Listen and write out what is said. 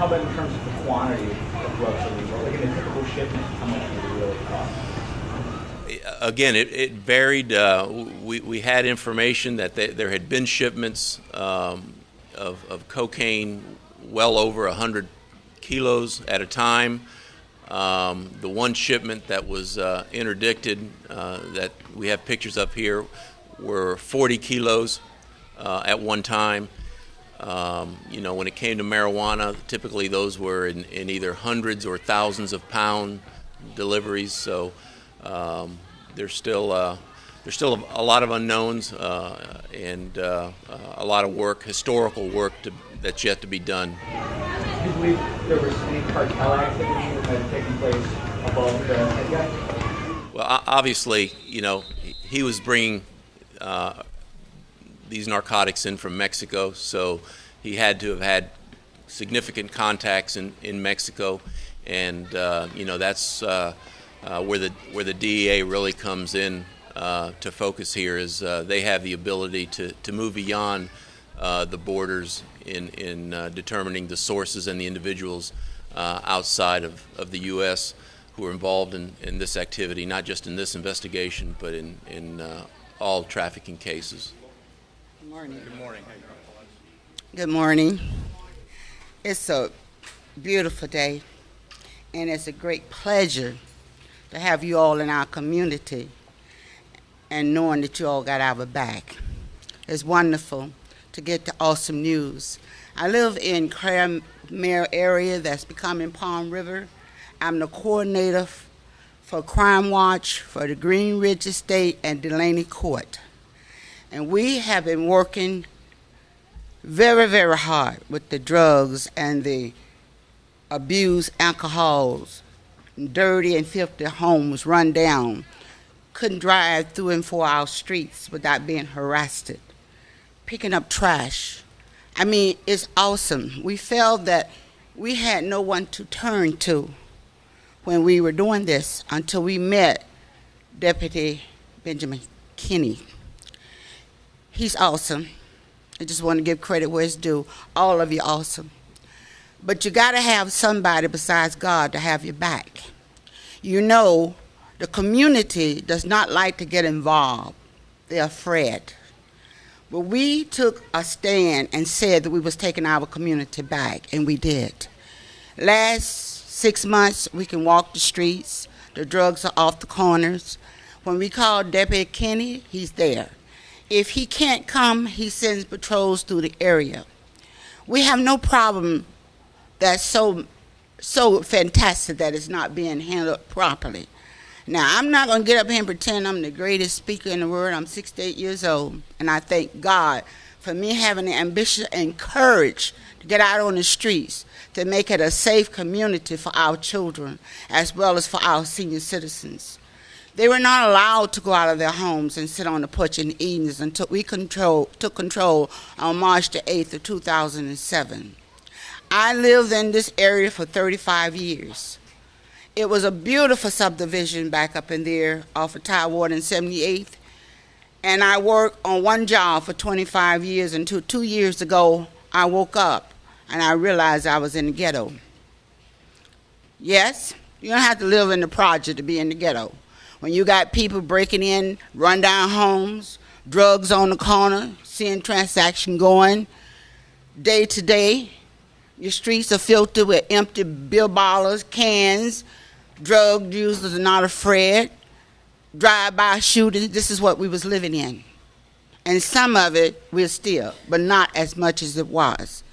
how about in terms of the quantity of drugs that we roll? Like in a typical shipment, how much would it really cost? Again, it varied. We had information that there had been shipments of cocaine well over 100 kilos at a time. The one shipment that was interdicted that we have pictures up here were 40 kilos at one time. When it came to marijuana, typically those were in either hundreds or thousands of pound deliveries. So there's still a lot of unknowns and a lot of work, historical work that's yet to be done. Do you believe there was any cartel activity that had taken place above the head guy? Well, obviously, he was bringing these narcotics in from Mexico, so he had to have had significant contacts in Mexico, and that's where the DEA really comes in to focus here. Is they have the ability to move beyond the borders in determining the sources and the individuals outside of the U.S. who are involved in this activity, not just in this investigation, but in all trafficking cases. Good morning. Good morning. Good morning. It's a beautiful day, and it's a great pleasure to have you all in our community and knowing that you all got our back. It's wonderful to get the awesome news. I live in Craymer area that's becoming Palm River. I'm the coordinator for Crime Watch for the Green Ridge Estate and Delaney Court. And we have been working very, very hard with the drugs and the abused alcohols, dirty and filthy homes run down. Couldn't drive through and for our streets without being harassed. Picking up trash. I mean, it's awesome. We felt that we had no one to turn to when we were doing this until we met Deputy Benjamin Kinney. He's awesome. I just want to give credit where it's due. All of you awesome. But you got to have somebody besides God to have your back. The community does not like to get involved. They're afraid. But we took a stand and said that we was taking our community back, and we did. Last 6 months, we can walk the streets. The drugs are off the corners. When we call Deputy Kinney, he's there. If he can't come, he sends patrols through the area. We have no problem that's so fantastic that it's not being handled properly. Now, I'm not going to get up here and pretend I'm the greatest speaker in the world. I'm 68 years old, and I thank God for me having the ambition and courage to get out on the streets to make it a safe community for our children as well as for our senior citizens. They were not allowed to go out of their homes and sit on the porch in the evenings until we took control on March the 8th of 2007. I lived in this area for 35 years. It was a beautiful subdivision back up in there off of Tidewater and 78th. And I worked on one job for 25 years until 2 years ago I woke up and I realized I was in the ghetto. Yes, you don't have to live in the project to be in the ghetto. When you got people breaking in, run down homes, drugs on the corner, seeing transaction going day to day, your streets are filled with empty beer bottles, cans, drug users are not afraid, drive-by shootings. This is what we was living in. And some of it we're still, but not as much as it was.